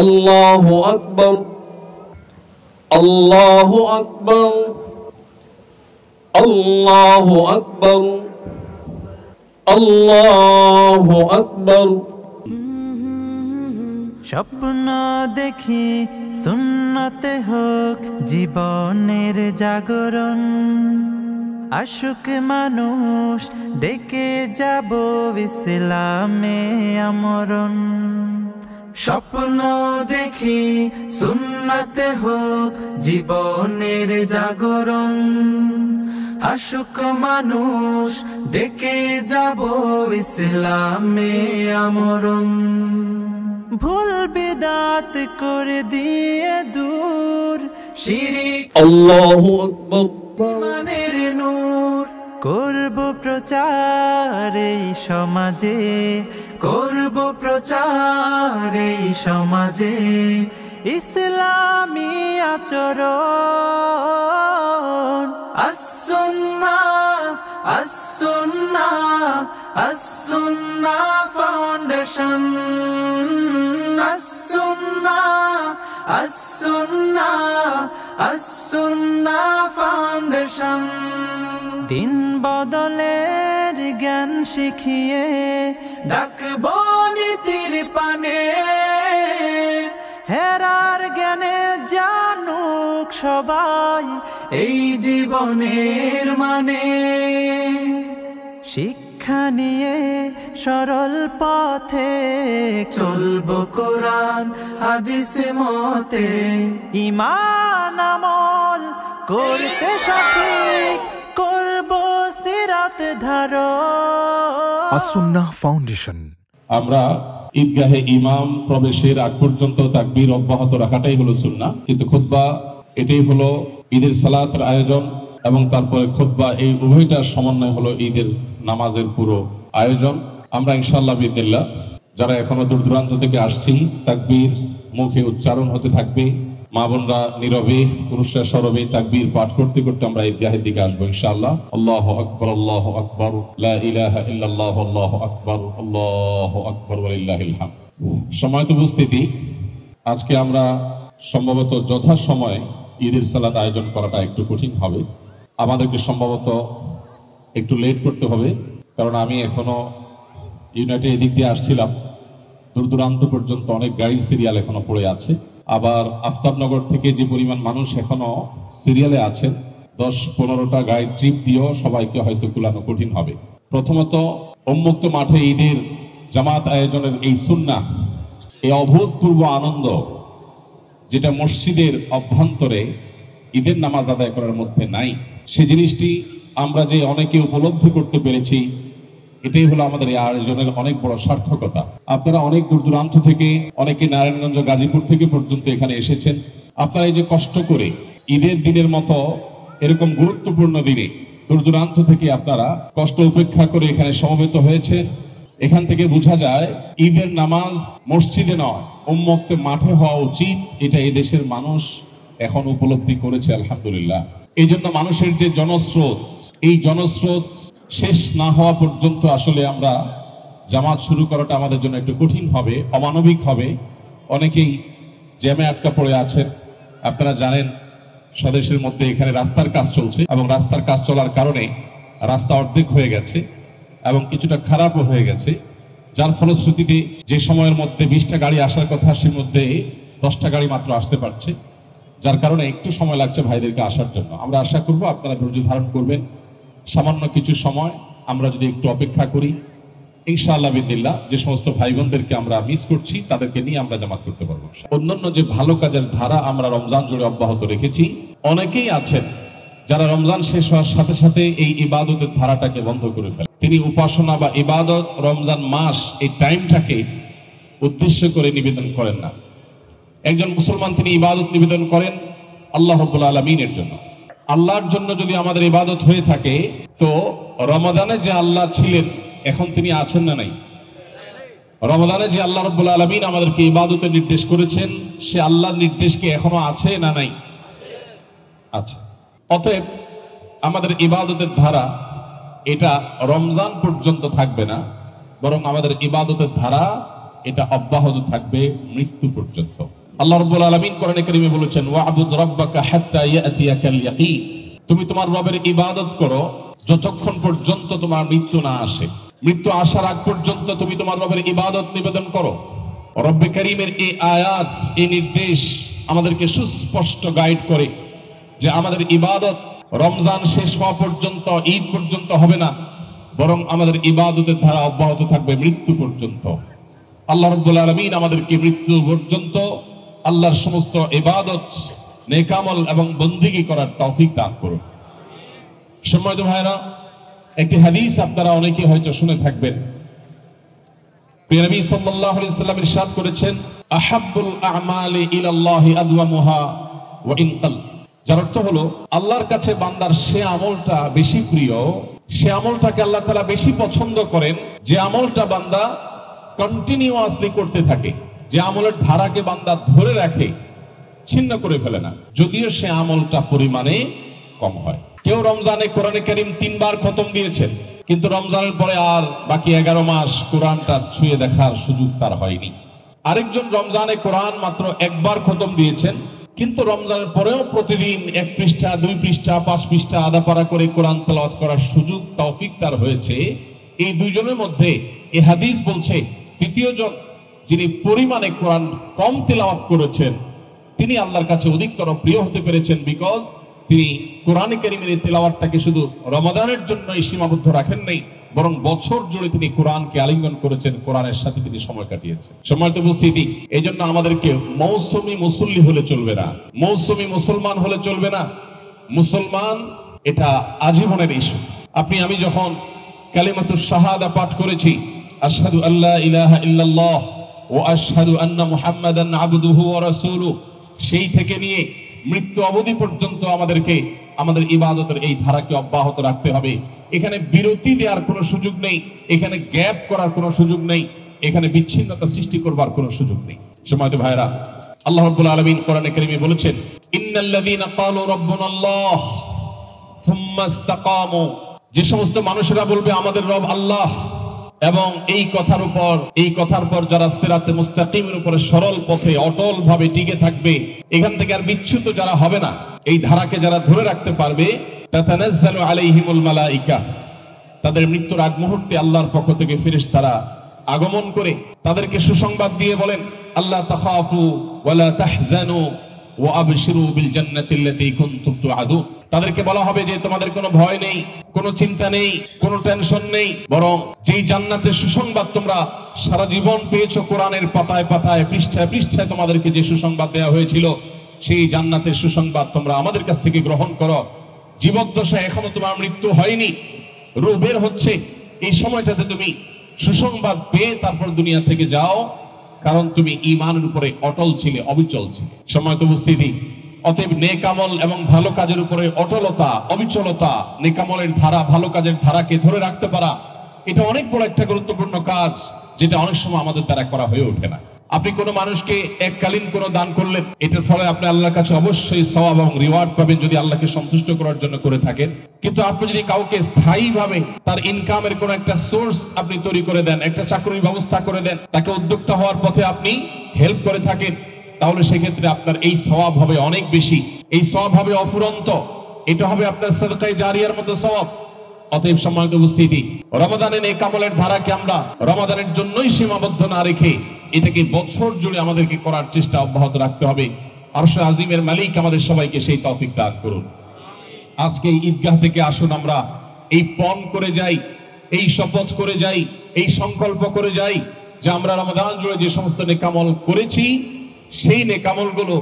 আল্লাহু আকবার, আল্লাহু আকবার, আল্লাহু আকবার, আল্লাহু আকবার। স্বপ্ন দেখি সুন্নতে হোক জীবনের জাগরণ, আশুক মানুষ ডেকে যাব ইসলামে আমরণ। স্বপ্ন দেখি সুন্নতে হোক জীবনের জাগরণ, আশুক মানুষ ডেকে যাব ইসলামে আমরণ। ভুল বিদাত করে দিয়ে দূর শিরিক আল্লাহু আকবার, ইমানের নূর করব প্রচার এই সমাজে, করব প্রচার এই সমাজে ইসলামী আচরণ। as-sunnah as-sunnah as-sunnah foundation, as-sunnah as-sunnah as-sunnah foundation. দিন বদলের জ্ঞান শিখিয়ে ডাকবো নীতির পানে, হেরার জ্ঞানে জানুক সবাই এই জীবনের মানে। শিক্ষা নিয়ে সরল পথে চলবো কোরআন হাদিস মতে, ঈমান আমল করতে সঠিক করব সিরাত ধারণ। as-sunnah foundation. আমরা ঈদগাহে ইমাম প্রবেশের আগ পর্যন্ত তাকবীর অব্যাহত রাখাটাই হলো সুন্নাহ, কিন্তু খুতবা এটাই হলো ঈদের সালাতের আয়োজন এবং তারপরে খুতবা, এই উভয়টার সমন্বয় হলো ঈদের নামাজের পুরো আয়োজন। আমরা ইনশাআল্লাহ বিদিল্লাহ যারা এখনো দূর দূরান্ত থেকে আসছি, তাকবীর মুখে উচ্চারণ হতে থাকবে, মা বোনরা নীরবে পুরুষরা সরবে তাকবীর পাঠ করতে করতে আমরা ঈদগাহের দিকে আসবো ইনশাআল্লাহ। আল্লাহু আকবার, আল্লাহু আকবার, লা ইলাহা ইল্লাল্লাহ, আল্লাহু আকবার, আল্লাহু আকবার, ওয়ালিল্লাহিল হামদ। সময়ত উপস্থিতি, আজকে আমরা সম্ভবত যথাসময়ে ঈদের সালাত আয়োজন করাটা একটু কঠিন হবে, আমাদেরকে সম্ভবত একটু লেট করতে হবে, কারণ আমি এখনো ইউনাইটেড এদিক দিয়ে আসছিলাম, দূর দূরান্ত পর্যন্ত অনেক গাড়ির সিরিয়াল এখনো পড়ে আছে। আবার আফতাবনগর থেকে যে পরিমাণ মানুষ এখনো সিরিয়ালে আছেন, 10-15টা গাড়ির ট্রিপ দিয়েও সবাইকে হয়তো কুলানো কঠিন হবে। প্রথমত উন্মুক্ত মাঠে ঈদের জামাত আয়োজনের এই সুন্নাহ, এই অভূতপূর্ব আনন্দ যেটা মসজিদের অভ্যন্তরে ঈদের নামাজ আদায় করার মধ্যে নাই, সে জিনিসটি আমরা যে অনেকে উপলব্ধি করতে পেরেছি, এটাই হলো আমাদের এই আয়োজনের অনেক বড় সার্থকতা। আপনারা অনেক দূর দূরান্ত থেকে, অনেকে নারায়ণগঞ্জ গাজীপুর থেকে পর্যন্ত এখানে এসেছেন। আপনারা এই যে কষ্ট করে ঈদের দিনের মতো এরকম গুরুত্বপূর্ণ দিনে দূর দূরান্ত থেকে আপনারা কষ্ট উপেক্ষা করে এখানে সমবেত হয়েছে, এখান থেকে বোঝা যায় ঈদের নামাজ মসজিদে নয় উন্মুক্ত মাঠে হওয়া উচিত। এটা এই দেশের মানুষ এখন উপলব্ধি করেছে আলহামদুলিল্লাহ। এই জন্য মানুষের যে জনস্রোত, এই জনস্রোত শেষ না হওয়া পর্যন্ত আসলে আমরা জামাত শুরু করাটা আমাদের জন্য একটু কঠিন হবে, অমানবিক হবে। অনেকেই জ্যামে আটকা পড়ে আছেন। আপনারা জানেন স্বদেশের মধ্যে এখানে রাস্তার কাজ চলছে এবং রাস্তার কাজ চলার কারণে রাস্তা অর্ধেক হয়ে গেছে এবং কিছুটা খারাপও হয়ে গেছে, যার ফলশ্রুতিতে যে সময়ের মধ্যে 20টা গাড়ি আসার কথা সে মধ্যে 10টা গাড়ি মাত্র আসতে পারছে, যার কারণে একটু সময় লাগছে ভাইদেরকে আসার জন্য। আমরা আশা করব আপনারা ধৈর্য ধারণ করবেন, সামান্য কিছু সময় আমরা যদি একটু অপেক্ষা করি, ইনশাআল্লাহ বিদিল্লাহ যে সমস্ত ভাই বোনদেরকে আমরা মিস করছি তাদেরকে নিয়ে আমরা জামাত করতে পারবো। অন্যান্য যে ভালো কাজের ধারা আমরা রমজান জুড়ে অব্যাহত রেখেছি, অনেকেই আছেন যারা রমজান শেষ হওয়ার সাথে সাথে এই ইবাদতের ধারাটাকে বন্ধ করে ফেলে। তিনি উপাসনা বা ইবাদত রমজান মাস এই টাইমটাকে উদ্দেশ্য করে নিবেদন করেন না। একজন মুসলমান তিনি ইবাদত নিবেদন করেন আল্লাহ রাব্বুল আলামিনের জন্য। আল্লাহর জন্য যদি আমাদের ইবাদত হয়ে থাকে, তো রমাদানে যে আল্লাহ ছিলেন এখন তিনি আছেন না নাই? রমাদানে যে আল্লাহ রাব্বুল আলামিন আমাদেরকে ইবাদতের নির্দেশ করেছেন, সে আল্লাহর নির্দেশ কি এখনো আছে না নাই? আছে। অতএব আমাদের ইবাদতের ধারা এটা রমজান পর্যন্ত থাকবে না, বরং আমাদের ইবাদতের ধারা এটা অব্যাহত থাকবে মৃত্যু পর্যন্ত। আল্লাহ রাব্বুল আলামিন কোরআনে কারীমে বলেছেন ওয়া'বুদ রাব্বাকা হাত্তা ইয়াতিয়াকাল ইয়াকিন, তুমি তোমার রবের ইবাদত করো যতক্ষণ পর্যন্ত তোমার মৃত্যু না আসে। মৃত্যু আসার আগ পর্যন্ত তুমি তোমার রবের ইবাদত নিবেদন করো। রব্বে কারীমের এই আয়াত, এই নির্দেশ আমাদেরকে সুস্পষ্ট গাইড করে যে আমাদের ইবাদত রমজান শেষ হওয়া পর্যন্ত, ঈদ পর্যন্ত হবে না, বরং আমাদের ইবাদতের ধারা অব্যাহত থাকবে মৃত্যু পর্যন্ত। আল্লাহ রাব্বুল আলামিন আমাদেরকে মৃত্যু পর্যন্ত আল্লাহর সমস্ত ইবাদত, নেক আমল এবং বন্দেগী করার তৌফিক দান করুন। সম্মানিত ভাইরা, একটি হাদিস আপনারা অনেকে হয়তো শুনে থাকবেন। প্রিয় নবী সাল্লাল্লাহু আলাইহি ওয়াসাল্লাম ইরশাদ করেছেন, আহাব্বুল আ'মালি ইলাল্লাহি আদওয়ামুহা ওয়া ইন কাল। যার অর্থ হলো আল্লাহর কাছে বান্দার সে আমলটা বেশি প্রিয়, সে আমলটাকে আল্লাহ তাআলা বেশি পছন্দ করেন যে আমলটা বান্দা কন্টিনিউয়াসলি করতে থাকে, যে আমলের ধারাকে বান্দা ধরে রাখে, ছিন্ন করে ফেলে না, যদিও সে আমলটা পরিমাণে কম হয়। কেউ রমজানে কোরআনে কারীম 3 বার খতম দিয়েছেন, কিন্তু রমজানের পরে আর বাকি 11 মাস কোরআনটা ছুঁয়ে দেখার সুযোগ তার হয়নি। আরেকজন রমজানে কোরআন মাত্র 1 বার খতম দিয়েছেন, কিন্তু রমজানের পরেও প্রতিদিন 1 পৃষ্ঠা, 2 পৃষ্ঠা, 5 পৃষ্ঠা আধা পারা করে কোরআন তেলাওয়াত করার সুযোগ, তৌফিক তার হয়েছে। এই দুইজনের মধ্যে এই হাদিস বলছে তৃতীয়জন, যিনি পরিমাণে কোরআন কম তেলাওয়াত করেছেন, তিনি আল্লাহর কাছে অধিকতর প্রিয় হতে পেরেছেন, বিকজ তিনি কোরআনে কারীমের এই তেলাওয়াতটাকে শুধু রমাদানের জন্যই সীমাবদ্ধ রাখেন নাই, বরং বছর জুড়ে তিনি কোরআনকে আলিঙ্গন করেছেন, কোরআনের সাথে তিনি সময় কাটিয়েছেন। সম্মানিত উপস্থিতি, এই জন্য আমাদেরকে মৌসুমী মুসল্লি হলে চলবে না, মৌসুমী মুসলমান হলে চলবে না। মুসলমান এটা আজীবনের ইস্যু। আপনি আমি যখন কালিমাতুশ শাহাদা পাঠ করেছি, আশহাদু আল্লা ইলাহা ইল্লাল্লাহ ওয়া আশহাদু আন্না মুহাম্মাদান আবদুহু ওয়া রাসূলুহু, সেই থেকে নিয়ে মৃত্যু অবধি পর্যন্ত আমাদেরকে আমাদের ইবাদতের এই ধারাকে অব্যাহত রাখতে হবে। এখানে বিরতি দেওয়ার কোনো সুযোগ নেই, এখানে গ্যাপ করার কোনো সুযোগ নেই, এখানে বিচ্ছিন্নতা সৃষ্টি করবার কোনো সুযোগ নেই। সম্মানিত ভাইরা, আল্লাহ রাব্বুল আলামিন কোরআনে কারীমে বলেছেন, ইন্নাল্লাযীনা ক্বালু রাব্বুনাল্লাহ সুম্মা ইসতাকামু, যে সমস্ত মানুষেরা বলবে আমাদের রব আল্লাহ, এবং এই কথার পর যারা সিরাতে মুস্তাকিমের উপরে সরল পথে অটল ভাবে টিকে থাকবে, এখান থেকে আর বিচ্যুত যারা হবে না, এই ধারাকে যারা ধরে রাখতে পারবে, তাতানাজ্জালু আলাইহিমুল মালাইকা, তাদের মৃত্যুর আগ মুহূর্তে আল্লাহর পক্ষ থেকে ফেরেশতারা আগমন করে তাদেরকে সুসংবাদ দিয়ে বলেন, আল্লাহ তাখাফু ওয়ালা তাহজানু ওয়া আবশিরু বিল জান্নাতিল্লাতী কুনতুম তুআদুন। তাদেরকে বলা হবে যে তোমাদের কোনো ভয় নেই, কোনো চিন্তা নেই, কোনো টেনশন নেই, বরং যেই জান্নাতের সুসংবাদ তোমরা সারা জীবন পেয়েছো, কোরআনের পাতায় পাতায়, পৃষ্ঠায় পৃষ্ঠায় তোমাদেরকে যে সুসংবাদ দেওয়া হয়েছিল, সেই জান্নাতের সুসংবাদ তোমরা আমাদের কাছ থেকে গ্রহণ করো। জীবদ্দশায় এখনো তোমার মৃত্যু হয়নি, রূহ বের হচ্ছে, এই সময়টাতে তুমি সুসংবাদ পেয়ে তারপর দুনিয়া থেকে যাও, কারণ তুমি ঈমানের উপরে অটল ছিলে, অবিচল ছিলে। সম্মানিত উপস্থিতি, অতএব নেক আমল এবং ভালো কাজের উপরে অটলতা, অবিচলতা, নেক আমলের ধারা, ভালো কাজের ধারাকে ধরে রাখতে পারা, এটা অনেক বড় একটা গুরুত্বপূর্ণ কাজ, যেটা অনেক সময় আমাদের দ্বারা করা হয়ে ওঠে না। আপনি কোনো মানুষকে এককালীন কোনো দান করলেন, এটার ফলে আপনি আল্লাহর কাছে অবশ্যই সওয়াব এবং রিওয়ার্ড পাবেন যদি আল্লাহকে সন্তুষ্ট করার জন্য করে থাকেন। কিন্তু আপনি যদি কাউকে স্থায়ীভাবে তার ইনকামের কোনো একটা সোর্স আপনি তৈরি করে দেন, একটা চাকরির ব্যবস্থা করে দেন, তাকে উদ্যোক্তা হওয়ার পথে আপনি হেল্প করে থাকেন, তাহলে সেক্ষেত্রে আপনার এই সওয়াব হবে অনেক বেশি, এই সওয়াব হবে অফুরন্ত, এটা হবে আপনার সাদকায়ে জারিয়ার মতো সওয়াব। অতএব সম্মানিত উপস্থিতি, রমাদানের নেক আমলের ধারাকে আমরা রমাদানের জন্যই সীমাবদ্ধ না রেখে এটাকে বছর জুড়ে আমাদেরকে করার চেষ্টা অব্যাহত রাখতে হবে। আরশে আজিমের মালিক আমাদের সবাইকে সেই তৌফিক দান করুন। আজকে এই ঈদগাহ থেকে আসুন আমরা এই পণ করে যাই, এই শপথ করে যাই, এই সংকল্প করে যাই যে আমরা রমাদান জুড়ে যে সমস্ত নেক আমল করেছি, সেই নেক আমলগুলো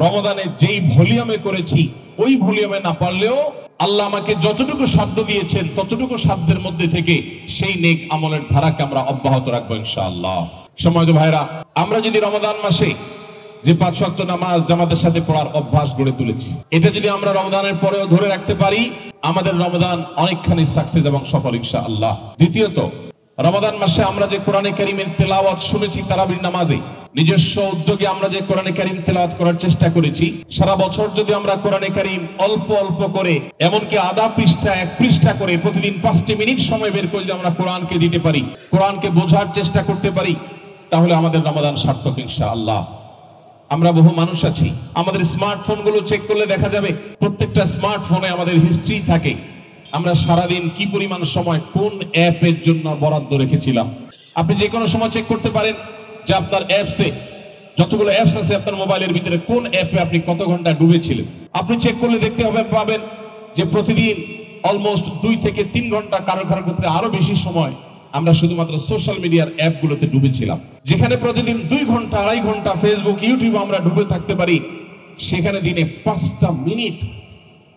রমাদানে যেই ভলিউমে করেছি, ওই ভলিউমে না পারলেও আল্লাহ আমাকে যতটুকু সাধ্য দিয়েছেন ততটুকু সাধ্যের মধ্যে থেকে সেই নেক আমলের ধারাকে আমরা অব্যাহত রাখবো ইনশাআল্লাহ। সম্মানিত ভাইরা, আমরা যদি রমাদান মাসে যে 5 ওয়াক্ত নামাজ জামাতের সাথে পড়ার অভ্যাস গড়ে তুলেছি, এটা যদি আমরা রমাদানের পরেও ধরে রাখতে পারি, আমাদের রমাদান অনেকখানি সাকসেস এবং সফল ইনশাআল্লাহ। দ্বিতীয়ত, রমাদান মাসে আমরা যে কোরআনে কারীমের তেলাওয়াত শুনেছি তারাবির নামাজে, নিজস্ব উদ্যোগে আমরা যে কোরআনে কারীম তেলাওয়াত করার চেষ্টা করেছি, সারা বছর যদি আমরা কোরআনে কারীম অল্প অল্প করে, এমনকি আধা পৃষ্ঠা 1 পৃষ্ঠা করে প্রতিদিন 5 মিনিট সময় বের করে যদি আমরা কোরআনকে দিতে পারি, কোরআনকে বোঝার চেষ্টা করতে পারি, তাহলে আমাদের রমাদান সার্থক ইনশাআল্লাহ। আমরা বহু মানুষ আছি, আমাদের স্মার্টফোনগুলো চেক করলে দেখা যাবে প্রত্যেকটা স্মার্টফোনে আমাদের হিস্ট্রি থাকে, আমরা সারাদিন কি পরিমাণ সময় কোন অ্যাপের জন্য বরাদ্দ রেখেছিলাম। আপনি যে কোনো সময় চেক করতে পারেন যে আপনার অ্যাপসে যতগুলো অ্যাপস আছে আপনার মোবাইলের ভিতরে কোন অ্যাপে আপনি কত ঘন্টা ডুবেছিলেন। আপনি চেক করলে দেখতে পাবেন যে প্রতিদিন অলমোস্ট 2 থেকে 3 ঘন্টা, কারো কারো ক্ষেত্রে আরো বেশি সময় আমরা শুধুমাত্র সোশ্যাল মিডিয়ার অ্যাপগুলোতে ডুবেছিলাম। যেখানে প্রতিদিন 2 ঘন্টা 2.5 ঘন্টা ফেসবুক ইউটিউব আমরা ডুবে থাকতে পারি, সেখানে দিনে 5টা মিনিট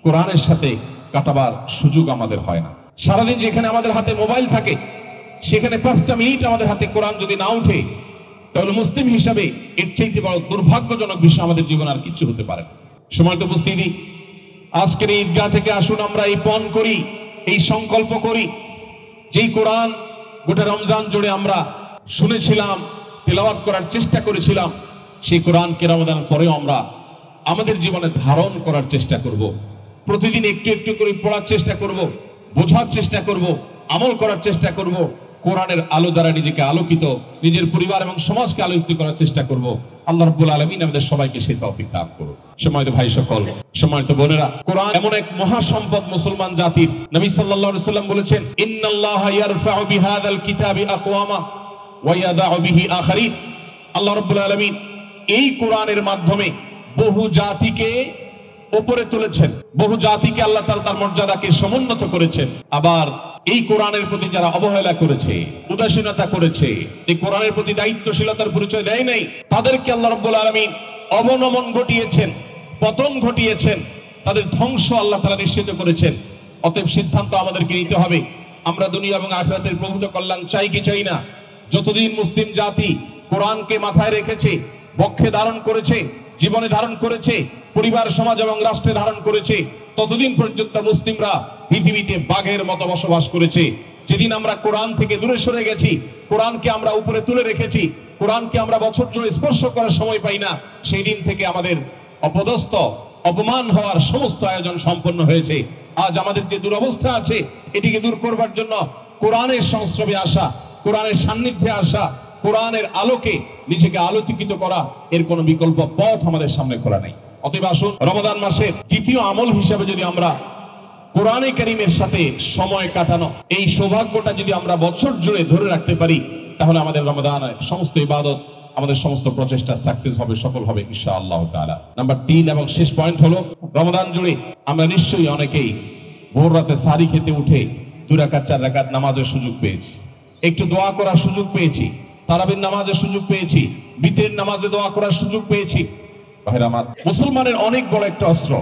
কোরআনের সাথে কাটাবার সুযোগ আমাদের হয় না। সারাদিন যেখানে আমাদের হাতে মোবাইল থাকে সেখানে 5টা মিনিট আমাদের হাতে কোরআন যদি না উঠে, তাহলে মুসলিম হিসাবে এর চাইতে বড় দুর্ভাগ্যজনক বিষয় আমাদের জীবনে আর কিছু হতে পারে। সময় তো উপস্থিতি, আজকের এই ঈদগাহ থেকে আসুন আমরা এই পণ করি, এই সংকল্প করি, যেই কোরআন গোটা রমজান জুড়ে আমরা শুনেছিলাম, তেলাওয়াত করার চেষ্টা করেছিলাম, সেই কোরআনকে রমজানের পরেও আমরা আমাদের জীবনে ধারণ করার চেষ্টা করব। প্রতিদিন একটু একটু করে পড়ার চেষ্টা করব, বোঝার চেষ্টা করব, আমল করার চেষ্টা করব, কোরআনের আলো দ্বারা নিজেকে আলোকিত, নিজের পরিবার এবং সমাজকে আলোকিত করার চেষ্টা করব। আল্লাহ রাব্বুল আলামিন আমাদের সবাইকে সেই তৌফিক দান করুন। সম্মানিত ভাই সকল, সম্মানিত বোনেরা, কোরআন এমন এক মহা সম্পদ মুসলমান জাতির। নবী সাল্লাল্লাহু আলাইহি ওয়াসাল্লাম বলেছেন, ইন্নাল্লাহা ইয়ারফাউ বিহাযাল কিতাবি আকওয়ামা ওয়া ইয়াদাউ বিহি আখারিন। আল্লাহ রাব্বুল আলামিন এই কোরআনের মাধ্যমে বহু জাতিকে উপরে তুলেছেন, বহু জাতিকে আল্লাহ তাআলা তার মর্যাদাকে সমুন্নত করেছেন। আবার এই কোরআনের প্রতি যারা অবহেলা করেছে, উদাসীনতা করেছে, এই কোরআনের প্রতি দায়িত্বশীলতার পরিচয় দেয় নাই, তাদেরকে আল্লাহ রাব্বুল আলামিন অবনমন ঘটিয়েছেন, পতন ঘটিয়েছেন, তাদের ধ্বংস আল্লাহ তাআলা নিশ্চিত করেছেন। অতএব সিদ্ধান্ত আমাদেরকে নিতে হবে, আমরা দুনিয়া এবং আখিরাতের প্রভূত কল্যাণ চাই কি চাই না। যতদিন মুসলিম জাতি কোরআনকে মাথায় রেখেছে, বক্ষে ধারণ করেছে, জীবনে ধারণ করেছে, পরিবার সমাজ এবং রাষ্ট্রে ধারণ করেছে, ততদিন পর্যন্ত মুসলিমরা পৃথিবীতে বাঘের মতো বসবাস করেছে। যেদিন আমরা কোরআন থেকে দূরে সরে গেছি, কোরআনকে আমরা উপরে তুলে রেখেছি, কোরআনকে আমরা বছর জুড়ে স্পর্শ করার সময় পাই না, সেই দিন থেকে আমাদের অপদস্থ, অপমান হওয়ার সমস্ত আয়োজন সম্পন্ন হয়েছে। আজ আমাদের যে দুরবস্থা আছে, এটিকে দূর করবার জন্য কোরআনের সংস্রবে আসা, কোরআনের সান্নিধ্যে আসা, কোরআনের আলোকে নিজেকে আলোকিত করা, এর কোনো বিকল্প পথ আমাদের সামনে খোলা নেই। অতএব আসুন, রমাদান মাসের দ্বিতীয় আমল হিসাবে যদি আমরা কোরআনে কারীমের সাথে সময় কাটানো, এই সৌভাগ্যটা যদি আমরা বছর জুড়ে ধরে রাখতে পারি, তাহলে আমাদের রমাদানের সমস্ত ইবাদত, আমাদের সমস্ত প্রচেষ্টা সাকসেস হবে, সফল হবে ইনশাআল্লাহ তাআলা। নাম্বার 3 এবং শেষ পয়েন্ট হলো, রমাদান জুড়ে আমরা নিশ্চয়ই অনেকেই ভোর রাতে সাহরি খেতে উঠে 2 রাকাত 4 রাকাত নামাজের সুযোগ পেয়েছি, একটু দোয়া করার সুযোগ পেয়েছি, তারাবির নামাজের সুযোগ পেয়েছি, বিতরের নামাজে দোয়া করার সুযোগ পেয়েছি। ভাইরা আমার, মুসলমানের অনেক বড় একটা অস্ত্র,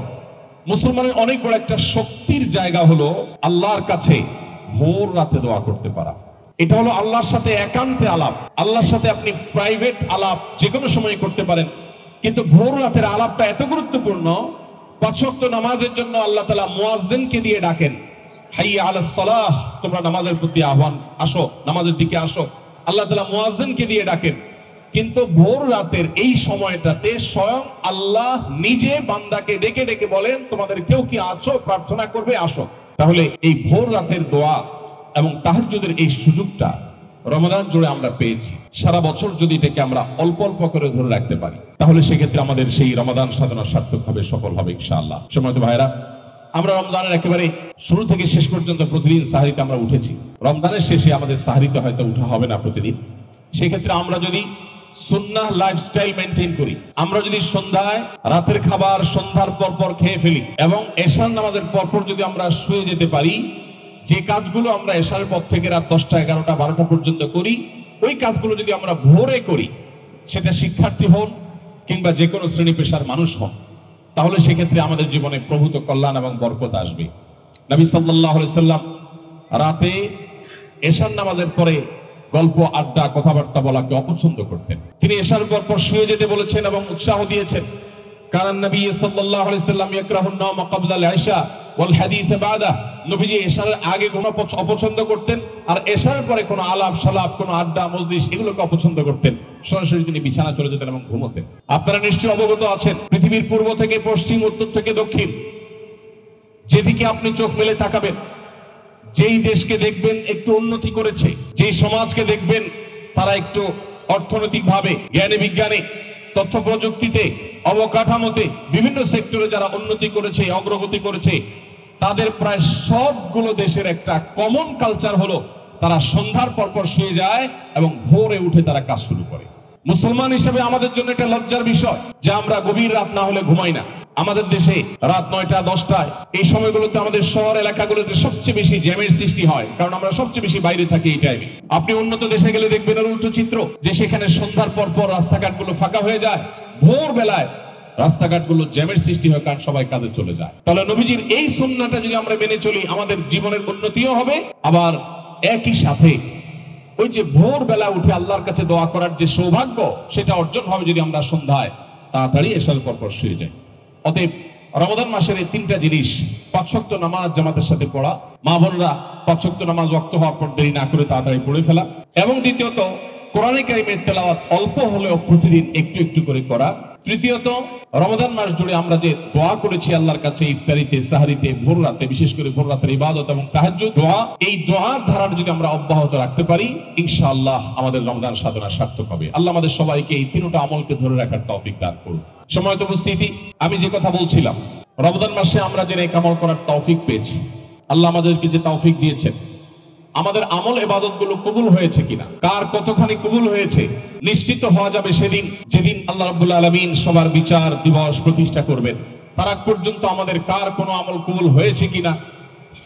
মুসলমানের অনেক বড় একটা শক্তির জায়গা হলো আল্লাহর কাছে ভোর রাতে দোয়া করতে পারা। এটা হলো আল্লাহর সাথে একান্তে আলাপ। আল্লাহর সাথে আপনি প্রাইভেট আলাপ যে কোনো সময় করতে পারেন, কিন্তু ভোর রাতের আলাপটা এত গুরুত্বপূর্ণ। 5 ওয়াক্ত নামাজের জন্য আল্লাহ তাআলা মুয়াজ্জিনকে দিয়ে ডাকেন, হাইয়া আলাস সালাহ, তোমরা নামাজের প্রতি আহ্বান, আসো, নামাজের দিকে আসো। আল্লাহ তাআলা মুয়াজ্জিনকে দিয়ে ডাকেন, কিন্তু ভোর রাতের এই সময়টাতে স্বয়ং আল্লাহ নিজে বান্দাকে ডেকে ডেকে বলেন, তোমাদের কেউ কি আছো, প্রার্থনা করবে, আসো। তাহলে এই ভোর রাতের দোয়া এবং তাহাজ্জুদের এই সুযোগটা রমাদান জুড়ে আমরা পেয়েছি। সারা বছর যদি এটাকে আমরা অল্প অল্প করে ধরে রাখতে পারি, তাহলে সেক্ষেত্রে আমাদের সেই রমাদান সাধনা সার্থক হবে, সফল হবে ইনশাআল্লাহ। সম্মানিত ভাইরা, আমরা রমজানের একেবারে শুরু থেকে শেষ পর্যন্ত প্রতিদিন সাহরিতে আমরা উঠেছি। রমজানের শেষে আমাদের সাহরিতে হয়তো উঠা হবে না প্রতিদিন। সেক্ষেত্রে আমরা যদি সুন্নাহ লাইফস্টাইল মেনটেন করি, আমরা যদি সন্ধ্যায় রাতের খাবার সন্ধ্যার পর খেয়ে ফেলি এবং এশার নামাজের পর যদি আমরা শুয়ে যেতে পারি, যে কাজগুলো আমরা এশারের পর থেকে রাত 10টা 11টা 12টা পর্যন্ত করি, ওই কাজগুলো যদি আমরা ভোরে করি, সেটা শিক্ষার্থী হন কিংবা যে কোনো শ্রেণী পেশার মানুষ হন, তাহলে সেক্ষেত্রে আমাদের জীবনে প্রভূত কল্যাণ এবং বরকত আসবে। নবী সাল্লাল্লাহু আলাইহি সাল্লাম রাতে এশার নামাজের পরে গল্প, আড্ডা, কথাবার্তা বলাকে অপছন্দ করতেন। তিনি এশার পর শুয়ে যেতে বলেছেন এবং উৎসাহ দিয়েছেন। কারণ নবী সাল্লাল্লাহু আলাইহি সাল্লাম ইয়াকরাহুন নাওম ক্বাবলা আল ইশা ওয়াল হাদিস বাদা, নবীজি এশার আগে ঘুমানো অপছন্দ করতেন, আর এশার পরে কোনো আলাপ সালাপ, কোনো আড্ডা মজলিস, এগুলোকে অপছন্দ করতেন। সরাসরি তিনি বিছানা চলে যেতেন এবং ঘুমোতেন। আপনারা নিশ্চয়ই অবগত আছেন, পৃথিবীর পূর্ব থেকে পশ্চিম, উত্তর থেকে দক্ষিণ, যেদিকে আপনি চোখ মেলে তাকাবেন, যেই দেশকে দেখবেন একটু উন্নতি করেছে, যেই সমাজকে দেখবেন তারা একটু অর্থনৈতিক ভাবে, জ্ঞানে বিজ্ঞানে তথ্য প্রযুক্তিতে, অবকাঠামোতে, বিভিন্ন সেক্টরে যারা উন্নতি করেছে, অগ্রগতি করেছে, তাদের প্রায় সবগুলো দেশের একটা কমন কালচার হলো তারা সন্ধ্যার পরপর শুয়ে যায় এবং ভোরে উঠে তারা কাজ শুরু করে। মুসলমান হিসেবে আমাদের জন্য এটা লজ্জার বিষয় যে আমরা গভীর রাত না হলে ঘুমাই না। আমাদের দেশে রাত 9টা 10টায় এই সময়গুলোতে আমাদের শহর এলাকাগুলোতে সবচেয়ে বেশি জ্যামের সৃষ্টি হয়, কারণ আমরা সবচেয়ে বেশি বাইরে থাকি এই টাইমে। আপনি উন্নত দেশে গেলে দেখবেন এর উল্টো চিত্র, যে সেখানে সন্ধ্যার পরপর রাস্তাঘাটগুলো ফাঁকা হয়ে যায়, ভোর বেলায় রাস্তাঘাটগুলো জ্যামের সৃষ্টি হয়, কারণ সবাই কাজে চলে যায়। তাহলে নবীজির এই সুন্নাহটা যদি আমরা মেনে চলি, আমাদের জীবনের উন্নতিও হবে, আবার একই সাথে ওই যে ভোর বেলা উঠে আল্লাহর কাছে দোয়া করার যে সৌভাগ্য, সেটা অর্জন হবে যদি আমরা সন্ধ্যায় তাড়াতাড়ি এশার পরপর শুয়ে যাই। অতএব রমাদান মাসের এই 3টা জিনিস, 5 ওয়াক্ত নামাজ জামাতের সাথে পড়া, মা বোনরা 5 ওয়াক্ত নামাজ ওয়াক্ত হওয়ার পর দেরি না করে তাড়াতাড়ি পড়ে ফেলা, এবং দ্বিতীয়ত কোরআনে কারীমের তেলাওয়াত অল্প হলেও প্রতিদিন একটু একটু করে করা। তৃতীয়ত রমাদান মাস জুড়ে আমরা যে দোয়া করেছি আল্লাহর কাছে ইফতারিতে, সাহরিতে, ভোর রাতে, বিশেষ করে ভোর রাতের ইবাদত এবং তাহাজ্জুদ দোয়া, এই দোয়ার ধারাটা যদি আমরা অব্যাহত রাখতে পারি, ইনশাআল্লাহ আমাদের রমজান সাধনা সার্থক হবে। আল্লাহ আমাদের সবাইকে এই 3টা আমলকে ধরে রাখার তৌফিক দান করুন। সময়ত উপস্থিতি, আমি যে কথা বলছিলাম, রমজান মাসে আমরা যে নেক আমল করার তৌফিক পেয়েছি, আল্লাহ আমাদেরকে যে তৌফিক দিয়েছেন, আমাদের আমল ইবাদত গুলো কবুল হয়েছে কিনা, কার কতখানি কবুল হয়েছে নিশ্চিত হওয়া যাবে সেদিন, যেদিন আল্লাহ রাব্বুল আলামিন সবার বিচার দিবস প্রতিষ্ঠা করবেন। তার আগ পর্যন্ত আমাদের কার কোনো আমল কবুল হয়েছে কিনা,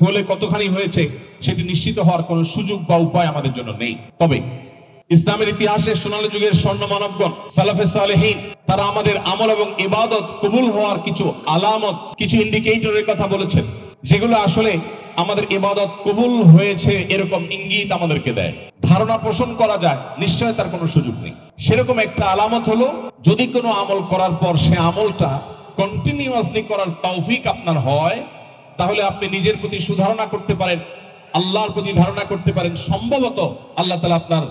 হলে কতখানি হয়েছে, সেটি নিশ্চিত হওয়ার কোনো সুযোগ বা উপায় আমাদের জন্য নেই। তবে ইসলামের ইতিহাসে সোনালী যুগের স্বর্ণ মানবগণ সালাফে সালেহীন তারা আমাদের আমল এবং ইবাদত কবুল হওয়ার কিছু আলামত, কিছু ইন্ডিকেটরের কথা বলেছেন, যেগুলো আসলে আমাদের ইবাদত কবুল হয়েছে এরকম ইঙ্গিত আমাদেরকে দেয়, ধারণা পোষণ করা যায় নিশ্চয়তার কোনো সুযোগ নেই। সেরকম একটা আলামত হলো, যদি কোনো আমল করার পর সে আমলটা কন্টিনিউয়াসলি করার তৌফিক আপনার হয়, তাহলে আপনি নিজের প্রতি সুধারণা করতে পারেন, আল্লাহর প্রতি ধারণা করতে পারেন, সম্ভবত আল্লাহ তাআলা আপনার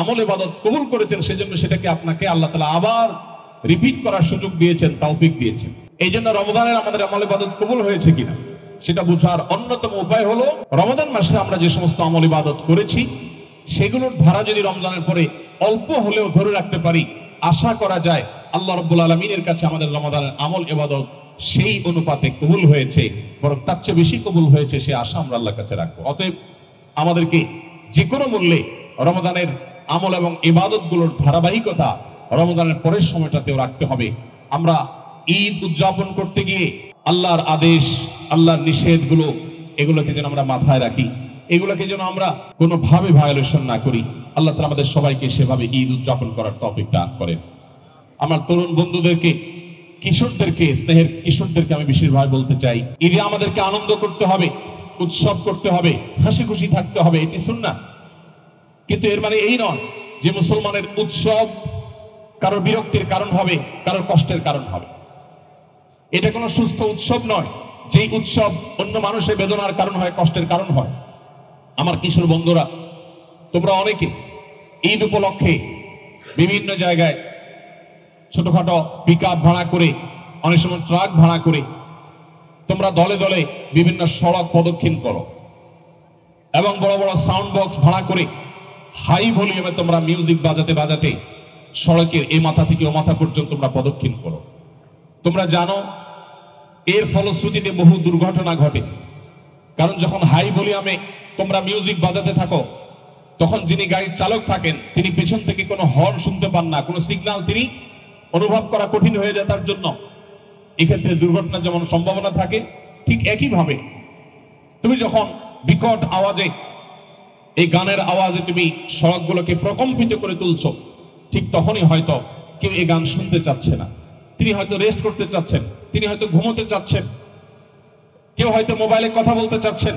আমল ইবাদত কবুল করেছেন, সেজন্য সেটাকে আপনাকে আল্লাহ তাআলা আবার রিপিট করার সুযোগ দিয়েছেন, তৌফিক দিয়েছেন। এই জন্য রমজানের আমাদের আমল ইবাদত কবুল হয়েছে কিনা সেটা বোঝার অন্যতম উপায় হলো, রমজান মাসে আমরা যে সমস্ত আমল ইবাদত করেছি সেগুলোর ধারা যদি রমজানের পরে অল্প হলেও ধরে রাখতে পারি, আশা করা যায় আল্লাহ রাব্বুল আলামিনের কাছে আমাদের রমজানের আমল ইবাদত সেই অনুপাতে কবুল হয়েছে, বরং তার চেয়ে বেশি কবুল হয়েছে, সে আশা আমরা আল্লাহর কাছে রাখবো। অতএব আমাদেরকে যে কোনো মূল্যে রমজানের আমল এবং ইবাদত গুলোর ধারাবাহিকতা রমজানের পরের সময়টাতেও রাখতে হবে। আমরা ঈদ উদযাপন করতে গিয়ে আল্লাহর আদেশ, আল্লাহর নিষেধগুলো, এগুলোকে যেন আমরা মাথায় রাখি, এগুলোকে যেন আমরা কোনোভাবে ভায়োলেশন না করি। আল্লাহ তাআলা আমাদের সবাইকে সেভাবে ঈদ উদযাপন করার তৌফিক দান করেন। আমার তরুণ বন্ধুদেরকে, কিশোরদেরকে, স্নেহের কিশোরদেরকে আমি বিশেষভাবে বলতে চাই, ঈদে আমাদেরকে আনন্দ করতে হবে, উৎসব করতে হবে, হাসি খুশি থাকতে হবে, এটি সুন্নাহ। কিন্তু এর মানে এই নয় যে মুসলমানের উৎসব কারোর বিরক্তির কারণ হবে, কারোর কষ্টের কারণ হবে। এটা কোনো সুস্থ উৎসব নয়, যেই উৎসব অন্য মানুষের বেদনার কারণ হয়, কষ্টের কারণ হয়। আমার কিশোর বন্ধুরা, তোমরা অনেকে ঈদ উপলক্ষে বিভিন্ন জায়গায় ছোটখাটো পিকআপ ভাড়া করে, অনেক সময় ট্রাক ভাড়া করে তোমরা দলে দলে বিভিন্ন সড়ক প্রদক্ষিণ করো, এবং বড় বড় সাউন্ড বক্স ভাড়া করে হাই ভলিউমে তোমরা মিউজিক বাজাতে বাজাতে সড়কের এই মাথা থেকে ও মাথা পর্যন্ত তোমরা প্রদক্ষিণ করো। তোমরা জানো এর ফলশ্রুতিতে বহু দুর্ঘটনা ঘটে, কারণ যখন হাই ভলিউমে তোমরা মিউজিক বাজাতে থাকো, তখন যিনি গাড়ির চালক থাকেন তিনি পেছন থেকে কোনো হর্ন শুনতে পান না, কোনো সিগন্যাল তিনি অনুভব করা কঠিন হয়ে যায় তার জন্য। এক্ষেত্রে দুর্ঘটনার যেমন সম্ভাবনা থাকে, ঠিক একইভাবে তুমি যখন বিকট আওয়াজে, এই গানের আওয়াজে তুমি সড়কগুলোকে প্রকম্পিত করে তুলছো, ঠিক তখনই হয়তো কেউ এই গান শুনতে চাচ্ছে না, তিনি হয়তো রেস্ট করতে চাচ্ছেন, তিনি হয়তো ঘুমোতে চাচ্ছেন, কেউ হয়তো মোবাইলে কথা বলতে চাচ্ছেন।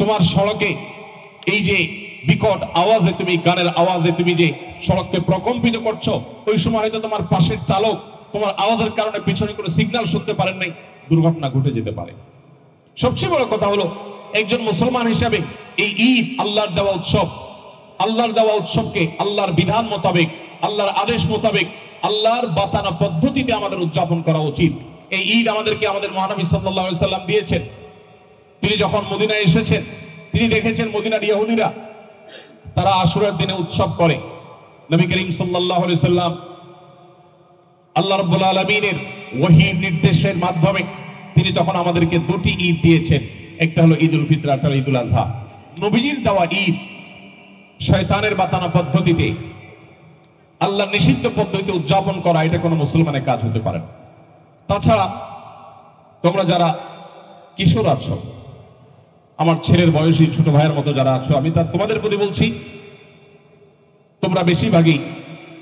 তোমার সড়কে এই যে বিকট আওয়াজে, তুমি গানের আওয়াজে তুমি যে সড়ককে প্রকম্পিত করছো, ওই সময় হয়তো তোমার পাশের চালক তোমার আওয়াজের কারণে পিছনে কোনো সিগন্যাল শুনতে পারেন নাই, দুর্ঘটনা ঘটে যেতে পারে। সবচেয়ে বড় কথা হলো, একজন মুসলমান হিসাবে এই ঈদ আল্লাহর দেওয়া উৎসব, আল্লাহর দেওয়া উৎসবকে আল্লাহর বিধান মোতাবেক, আল্লাহর আদেশ মোতাবেক, আল্লাহর বাতানো পদ্ধতিতে আমাদের উদযাপন করা উচিত। এই ঈদ আমাদেরকে আমাদের মহানবী সাল্লাল্লাহু আলাইহি সাল্লাম দিয়েছেন। তিনি যখন মদিনায় এসেছেন, তিনি দেখেছেন মদিনার ইহুদিরা তারা আশুরার দিনে উৎসব করে। নবী করিম সাল্লাল্লাহু আলাইহি সাল্লাম আল্লাহ রাব্বুল আলামিনের ওহীর নির্দেশের মাধ্যমে তিনি তখন আমাদেরকে দুটি ঈদ দিয়েছেন, একটা হলো ঈদুল ফিতর, একটা হলো ঈদুল আযহা। নবীজির দেওয়া ঈদ শয়তানের বাতানো পদ্ধতিতে, আল্লাহ নিষিদ্ধ পদ্ধতিতে উদযাপন করা, এটা কোনো মুসলমানের কাজ হতে পারে না। তাছাড়া তোমরা যারা কিশোর আছো, আমার ছেলের বয়সী ছোট ভাইয়ের মতো যারা আছো, আমি তোমাদের প্রতি বলছি, তোমরা বেশিরভাগই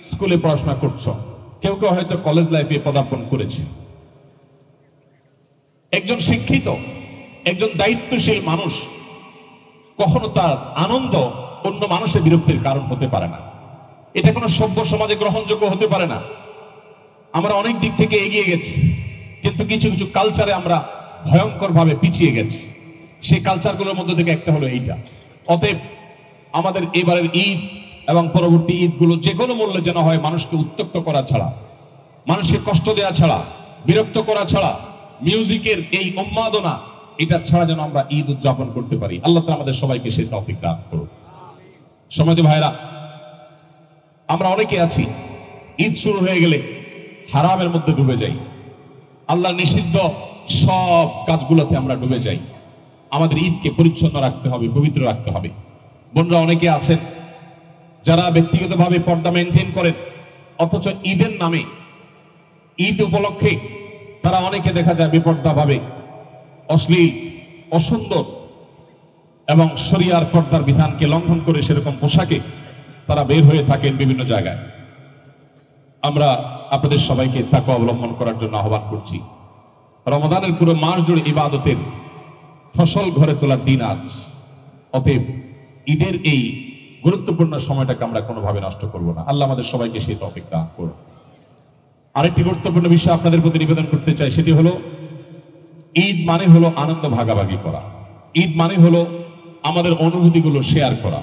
স্কুলে পড়াশোনা করছো, কেউ কেউ হয়তো কলেজ লাইফে পদার্পণ করেছে। একজন শিক্ষিত, একজন দায়িত্বশীল মানুষ কখনো তার আনন্দ অন্য মানুষের বিরক্তির কারণ হতে পারে না। এটা কোনো সভ্য সমাজে গ্রহণযোগ্য হতে পারে না। আমরা অনেক দিক থেকে এগিয়ে গেছি, কিন্তু কিছু কিছু কালচারে আমরা ভয়ঙ্কর ভাবে পিছিয়ে গেছি। সেই কালচারগুলোর মধ্যে থেকে একটা হলো এইটা। অতএব আমাদের এবারের ঈদ এবং পরবর্তী ঈদগুলো যে কোনো মূল্যে যেন হয় মানুষকে উত্ত্যক্ত করা ছাড়া, মানুষকে কষ্ট দেওয়া ছাড়া, বিরক্ত করা ছাড়া, মিউজিকের এই উন্মাদনা এটা ছাড়া যেন আমরা ঈদ উদযাপন করতে পারি। আল্লাহ তাআলা আমাদের সবাইকে সেই তৌফিক দান করুন। সম্মানিত ভাইরা, আমরা অনেকে আছি ঈদ শুরু হয়ে গেলে হারামের মধ্যে ডুবে যাই, আল্লাহ নিষিদ্ধ সব কাজগুলোতে আমরা ডুবে যাই। আমাদের ঈদকে পরিচ্ছন্ন রাখতে হবে, পবিত্র রাখতে হবে। বোনরা অনেকে আছেন যারা ব্যক্তিগতভাবে পর্দা মেনটেন করেন, অথচ ঈদের নামে, ঈদ উপলক্ষে তারা অনেকে দেখা যায় বেপর্দা ভাবে অশ্লীল, অসুন্দর এবং শরিয়ার পর্দার বিধানকে লঙ্ঘন করে সেরকম পোশাকে তারা বের হয়ে থাকেন বিভিন্ন জায়গায়। আমরা আপনাদের সবাইকে তাকওয়া অবলম্বন করার জন্য আহ্বান করছি। রমাদানের পুরো মাস জুড়ে ইবাদতের ফসল ঘরে তোলার দিন আজ। অতএব ঈদের এই গুরুত্বপূর্ণ সময়টাকে আমরা কোনোভাবে নষ্ট করব না। আল্লাহ আমাদের সবাইকে সেই তৌফিক দান করুন। আরেকটি গুরুত্বপূর্ণ বিষয় আপনাদের প্রতি নিবেদন করতে চাই, সেটি হলো ঈদ মানে হলো আনন্দ ভাগাভাগি করা। ঈদ মানে হলো আমাদের অনুভূতিগুলো শেয়ার করা।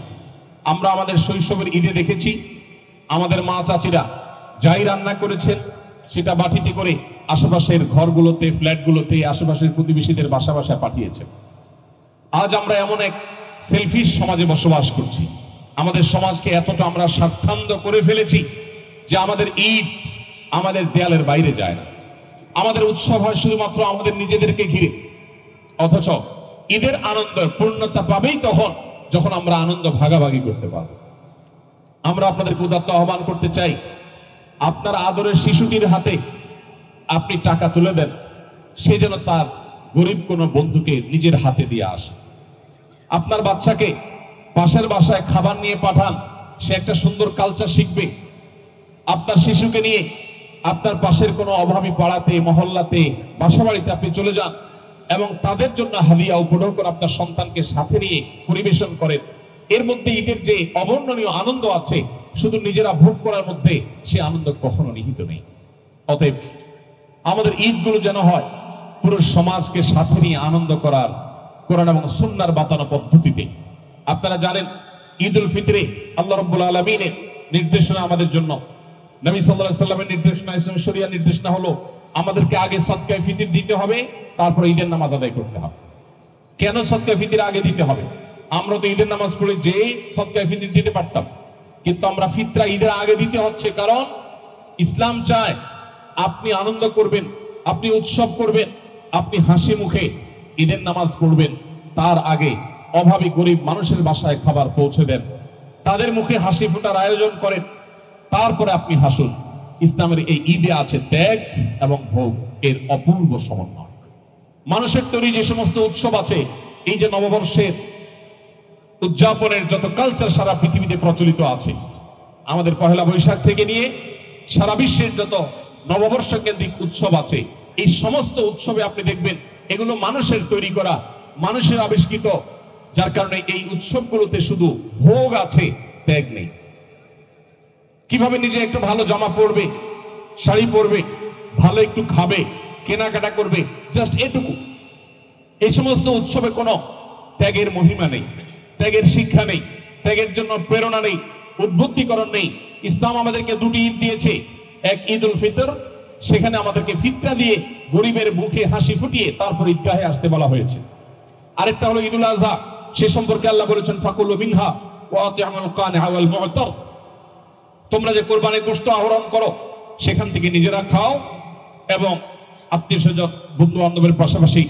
আমরা আমাদের শৈশবের ঈদে দেখেছি আমাদের মা চাচিরা যাই রান্না করেছেন সেটা বাটিতে করে আশেপাশের ঘরগুলোতে, ফ্ল্যাটগুলোতে, আশেপাশের প্রতিবেশীদের বাসা বাসায় পাঠিয়েছেন। আজ আমরা এমন এক সেলফিশ সমাজে বসবাস করছি, আমাদের সমাজকে এতটা আমরা স্বার্থান্ধ করে ফেলেছি যে আমাদের ঈদ আমাদের দেয়ালের বাইরে যায় না। আমাদের উৎসব হয় শুধুমাত্র আমাদের নিজেদেরকে ঘিরে। অথচ ঈদের আনন্দের পূর্ণতা পাবেই তখন যখন আমরা আনন্দ ভাগাভাগি করতে পারব। আমরা আপনাদেরকে উদাত্ত আহ্বান করতে চাই, আপনার আদরের শিশুটির হাতে আপনি টাকা তুলে দেন, সে যেন তার গরিব কোনো বন্ধুকে নিজের হাতে দিয়ে আসে। আপনার বাচ্চাকে পাশের বাসায় খাবার নিয়ে পাঠান, সে একটা সুন্দর কালচার শিখবে। আপনার শিশুকে নিয়ে আপনার পাশের কোনো অভাবী পাড়াতে, মহল্লাতে, বাসা বাড়িতে আপনি চলে যান এবং তাদের জন্য হাদিয়া উপঢৌকন আপনার সন্তানকে সাথে নিয়ে পরিবেশন করেন। এর মধ্যে ঈদের যে অবর্ণনীয় আনন্দ আছে, শুধু নিজেরা ভোগ করার মধ্যে সে আনন্দ কখনো নিহিত নেই। অতএব আমাদের ঈদগুলো যেন হয় পুরো সমাজকে সাথে নিয়ে আনন্দ করার কোরআন এবং সুন্নাহর বাতানো পদ্ধতিতে। আপনারা জানেন ঈদুল ফিতরে আল্লাহ রাব্বুল আলামিনের নির্দেশনা আমাদের জন্য, নবী সাল্লাল্লাহু আলাইহি ওয়াসাল্লামের নির্দেশনা, ইসলামের শরিয়া নির্দেশনা হলো আমাদেরকে আগে সদকায়ে ফিতর দিতে হবে, তারপর ঈদের নামাজ আদায় করতে হবে। কেন সদকায়ে ফিতর আগে দিতে হবে? আমরা তো ঈদের নামাজ পড়ে যে সদকায়ে ফিতর দিতে পারতাম, কিন্তু আমরা ফিতরা ঈদের আগে দিতে হচ্ছে, কারণ ইসলাম চায় আপনি আনন্দ করবেন, আপনি উৎসব করবেন, আপনি হাসি মুখে ঈদের নামাজ পড়বেন, তার আগে অভাবী গরিব মানুষের বাসায় খাবার পৌঁছে দেন, তাদের মুখে হাসি ফোটার আয়োজন করেন, তারপরে আপনি হাসুন। ইসলামের এই ঈদে আছে ত্যাগ এবং ভোগ এর অপূর্ব সমন্বয়। মানুষের তৈরি যে সমস্ত উৎসব আছে, এই যে নববর্ষের উদযাপনের যত কালচার সারা পৃথিবীতে প্রচলিত আছে, আমাদের পহেলা বৈশাখ থেকে নিয়ে সারা বিশ্বের যত নববর্ষ কেন্দ্রিক উৎসব আছে, এই সমস্ত উৎসবে আপনি দেখবেন এগুলো মানুষের তৈরি করা, মানুষের আবিষ্কৃত, যার কারণে এই উৎসবগুলোতে শুধু ভোগ আছে, ত্যাগ নেই। কিভাবে নিজে একটু ভালো জামা পরবে, শাড়ি পরবে, ভালো একটু খাবে, কেনাকাটা করবে, জাস্ট এটুকু। এই সমস্ত উৎসবে কোনো ত্যাগের মহিমা নেই, ত্যাগের শিক্ষা নেই, ত্যাগের জন্য প্রেরণা নেই, উদ্বুদ্ধীকরণ নেই। ইসলাম আমাদেরকে দুটি ঈদ দিয়েছে, এক ঈদুল ফিতর, সেখানে আমাদেরকে ফিতরা দিয়ে গরিবের মুখে হাসি ফুটিয়ে তারপর ঈদগাহে আসতে বলা হয়েছে। আরেকটা হলো ঈদুল আযহা, সে সম্পর্কে আল্লাহ বলেছেন ফাকুলু মিনহা ওয়া আতি'মুল কানিআ ওয়াল মু'তার, তোমরা যে কোরবানির গোশত আহরণ করো সেখান থেকে নিজেরা খাও এবং আত্মীয় স্বজন বন্ধু বান্ধবের পাশাপাশি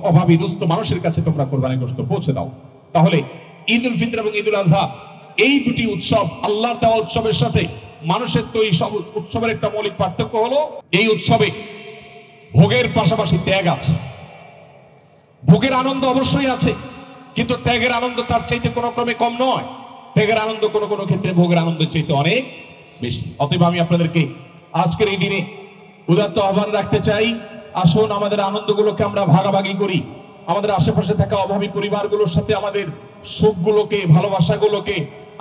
অভাবী দুস্থ মানুষের কাছে তোমরা কোরবানি গোশত পৌঁছে দাও। তাহলে ঈদ উল ফিতর এবং ঈদ উল আজহা এই দুটি উৎসব আল্লাহর দেওয়া উৎসবের সাথে মানুষের তৈরি সব উৎসবের একটা মৌলিক পার্থক্য হলো এই উৎসবে ভোগের পাশাপাশি ত্যাগ আছে। ভোগের আনন্দ অবশ্যই আছে, কিন্তু ত্যাগের আনন্দ তার চাইতে কোনো ক্রমে কম নয়। ত্যাগের আনন্দ কোনো কোনো ক্ষেত্রে ভোগের আনন্দের চাইতে অনেক বেশি। অতএব আমি আপনাদেরকে আজকের এই দিনে উদাত্ত আহ্বান রাখতে চাই, আসুন আমাদের আনন্দগুলোকে আমরা ভাগাভাগি করি। আমাদের আশেপাশে থাকা অভাবী পরিবারগুলোর সাথে আমাদের সুখগুলোকে, ভালোবাসাগুলোকে,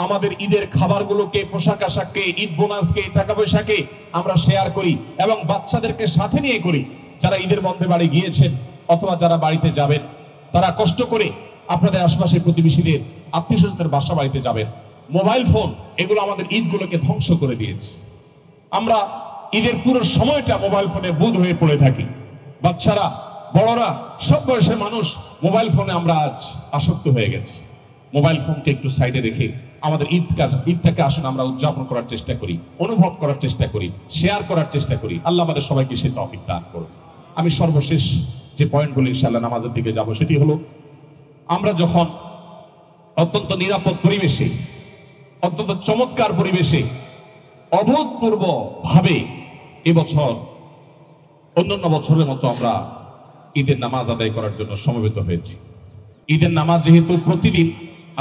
আমাদের ঈদের খাবারগুলোকে, পোশাক আশাককে, ঈদ বোনাসকে, টাকা পয়সাকে আমরা শেয়ার করি এবং বাচ্চাদেরকে সাথে নিয়ে করি। যারা ঈদের মধ্যে বাড়ি গিয়েছেন অথবা যারা বাড়িতে যাবেন, তারা কষ্ট করে আপনাদের আশেপাশের প্রতিবেশীদের, আত্মীয় স্বজনদের বাসা বাড়িতে যাবেন। মোবাইল ফোন এগুলো আমাদের ঈদগুলোকে ধ্বংস করে দিয়েছে। আমরা ঈদের পুরো সময়টা মোবাইল ফোনে বুঁদ হয়ে পড়ে থাকি। বাচ্চারা, বড়রা, সব বয়সের মানুষ মোবাইল ফোনে আমরা আজ আসক্ত হয়ে গেছি। মোবাইল ফোনকে একটু সাইডে রেখে আমাদের ঈদটাকে আসুন আমরা উদযাপন করার চেষ্টা করি, অনুভব করার চেষ্টা করি, শেয়ার করার চেষ্টা করি। আল্লাহ আমাদের সবাইকে সে তৌফিক দান করুন। আমি সর্বশেষ যে পয়েন্টগুলো ইনশাআল্লাহ নামাজের দিকে যাব সেটি হলো, আমরা যখন অত্যন্ত নিরাপদ পরিবেশে, অত্যন্ত চমৎকার পরিবেশে, অভূতপূর্ব ভাবে এবছর অন্যান্য বছরের মতো আমরা ঈদের নামাজ আদায় করার জন্য সমবেত হয়েছি। ঈদের নামাজ যেহেতু প্রতিদিন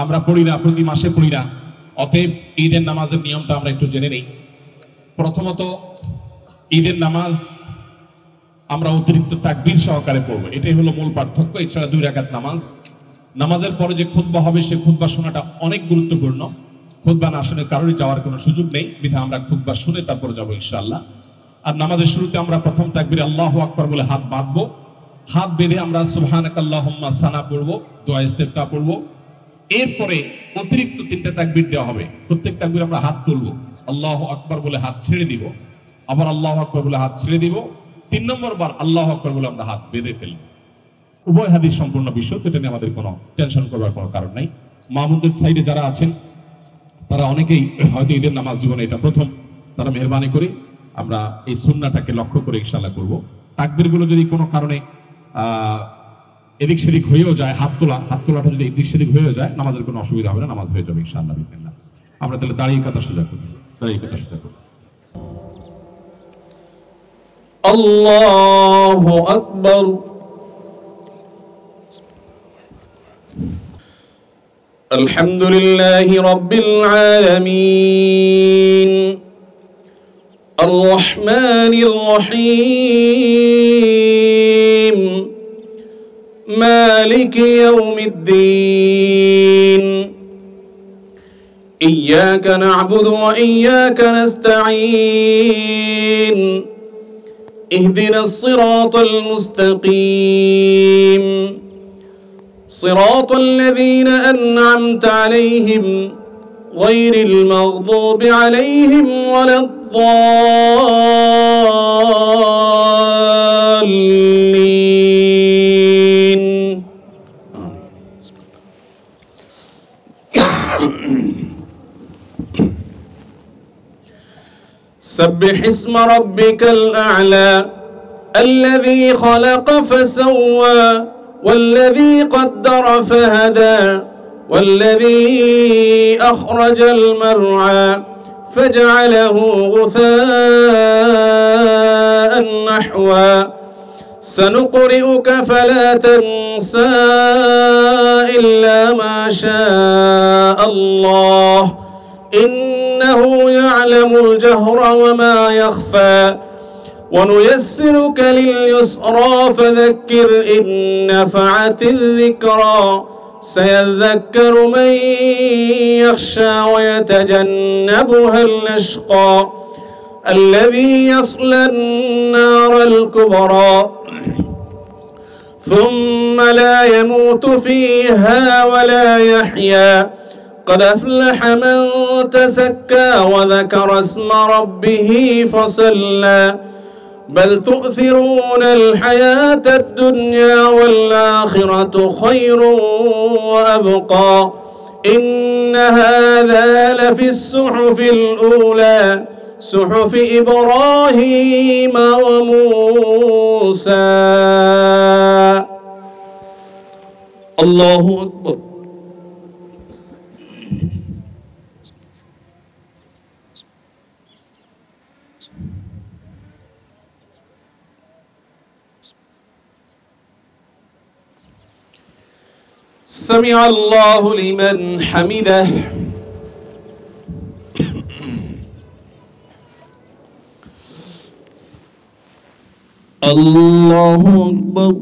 আমরা পড়ি না, প্রতি মাসে পড়ি না, অতএব ঈদের নামাজের নিয়মটা আমরা একটু জেনে নেই। প্রথমত ঈদের নামাজ আমরা অতিরিক্ত তাকবীর সহকারে পড়বো, এটাই হলো মূল পার্থক্য। এছাড়া 2 রাকাত নামাজ, নামাজের পরে যে খুতবা হবে সে খুতবা শোনাটা অনেক গুরুত্বপূর্ণ। খুতবা না শুনে কারোরই যাওয়ার কোনো সুযোগ নেই, বিধা আমরা খুতবা শুনে তারপরে যাবো ইনশাআল্লাহ। আর নামাজের শুরুতে আমরা প্রথম তাকবীরে আল্লাহু আকবার বলে হাত বাঁধবো। হাত বেঁধে আমরা সুবহানাকাল্লাহুম্মা সানা পড়বো, দোয়া ইস্তেফতা পড়বো। এরপরে অতিরিক্ত 3টা তাকবীর দেওয়া হবে। প্রত্যেক তাকবীর আমরা হাত তুলবো, আল্লাহু আকবার বলে হাত ছেড়ে দিব, আবার আল্লাহু আকবার বলে হাত ছেড়ে দিব। 3 নম্বর বার আল্লাহু আকবার বলে আমরা হাত বেঁধে ফেলব। উভয় হাদিস সম্পূর্ণ বিষয়, এটা নিয়ে আমাদের কোনো টেনশন করবার কোনো কারণ নাই। মামুনদের সাইডে যারা আছেন তারা অনেকেই হয়তো ঈদের নামাজ জীবনে এটা প্রথম, তারা মেহরবানি করে আমরা এই সুন্নাহটাকে লক্ষ্য করে ইনশাআল্লাহ করব। তাকবীরগুলো যদি কোনো কারণে এদিক সেদিক হয়েও যায়, হাত তোলাটা যদি এদিক সেদিক হয়েও যায়, নামাজের কোনো অসুবিধা হবে না, নামাজ হয়ে যাবে ইনশাআল্লাহ। আমরা তাহলে দাঁড়িয়ে কথা সোজা করি, দাঁড়িয়ে কথা সোজা করি। আল্লাহু আকবার। আলহামদুলিল্লাহি রাব্বিল আলামিন, আর রহমানির রহিম, মালিক ইয়াউমিদ্দিন। ইয়্যাকা না'বুদু ওয়া ইয়্যাকা নাস্তাঈন। اهدنا الصراط المستقيم، صراط الذين أنعمت عليهم غير المغضوب عليهم ولا الضالين. سبح اسم ربك الأعلى الذي خلق فسوى والذي قدر فهدى والذي أخرج المرعى فجعله غثاء نحوا سنقرئك فلا تنسى إلا ما شاء الله إنه يعلم الجهر وما يخفى ونيسرك لليسرى فذكر إن نفعت الذكرى سيذكر من يخشى ويتجنبها الأشقى الذي يصلى النار الكبرى ثم لا يموت فيها ولا يحيا قد أفلح من تزكى وذكر اسم ربه فصلى بل تؤثرون الحياة الدنيا والآخرة خير وأبقى إن هذا لفي الصحف الأولى صحف إبراهيم وموسى. الله أكبر. سمع الله لمن حمده. الله أكبر.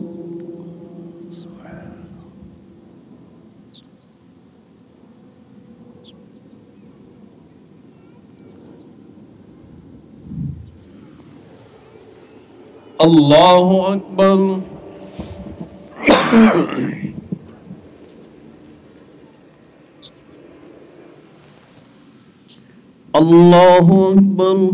الله أكبر. الله أكبر.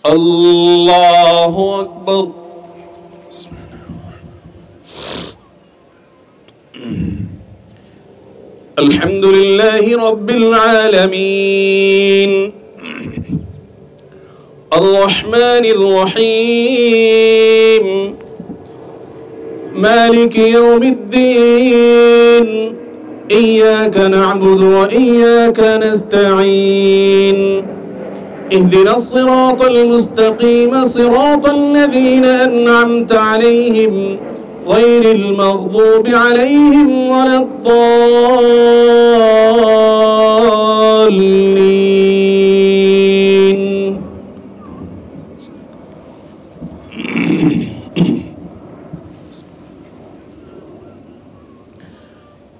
الله أكبر. الحمد لله رب العالمين الرحمن الرحيم مالك يوم الدين إياك نعبد وإياك نستعين اهدنا الصراط المستقيم صراط الذين أنعمت عليهم غير المغضوب عليهم ولا الضالين.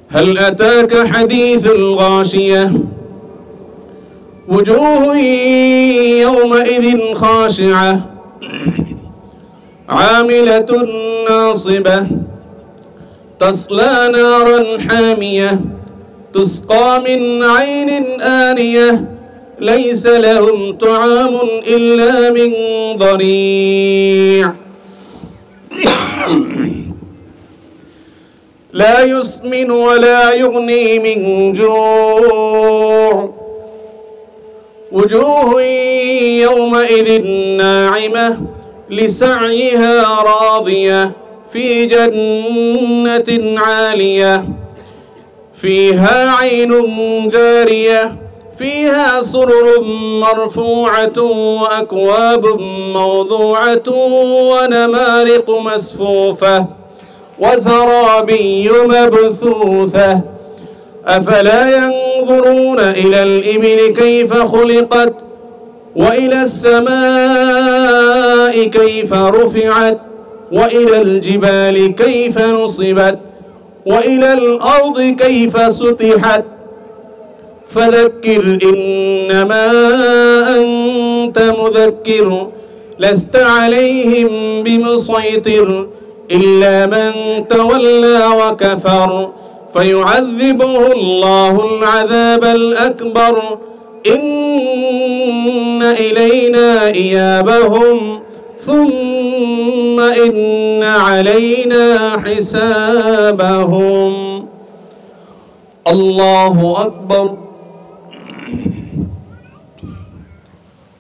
هل أتاك حديث الغاشية وجوه يومئذ خاشعة عاملة ناصبة تصلى نارا حامية تسقى من عين آنية ليس لهم طعام إلا من ضريع لا يسمن ولا يغني من جوع وجوه يومئذ ناعمة لسعيها راضية في جنة عالية فيها عين جارية فيها سرر مرفوعة وأكواب موضوعة ونمارق مسفوفة وزرابي مبثوثة أفلا ينظرون إلى الإبل كيف خلقت وإلى السماء كيف رفعت وإلى الجبال كيف نصبت وإلى الأرض كيف سطحت فذكر إنما أنت مذكر لست عليهم بمسيطر إلا من تولى وكفر فيعذبه الله العذاب الأكبر إن إلينا إيابهم ثم إن علينا حسابهم. الله أكبر.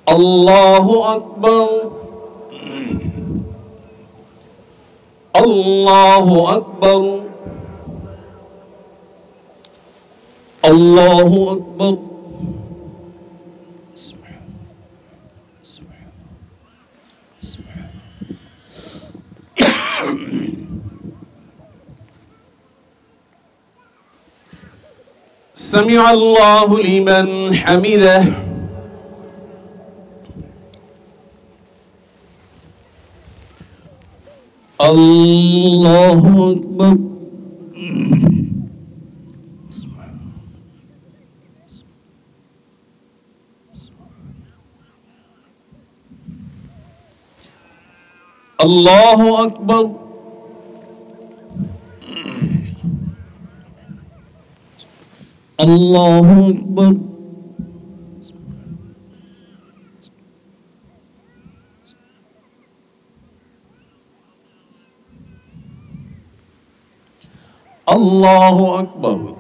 الله أكبر. الله أكبر. الله أكبر. سمع الله لمن حمده. الله أكبر. الله أكبر. الله أكبر. الله أكبر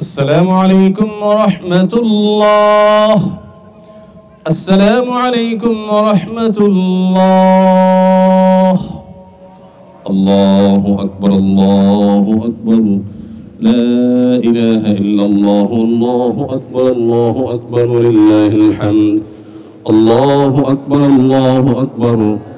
السلام عليكم ورحمة الله السلام عليكم ورحمة الله الله أكبر الله أكبر لا إله إلا الله الله أكبر ولله الحمد الله أكبر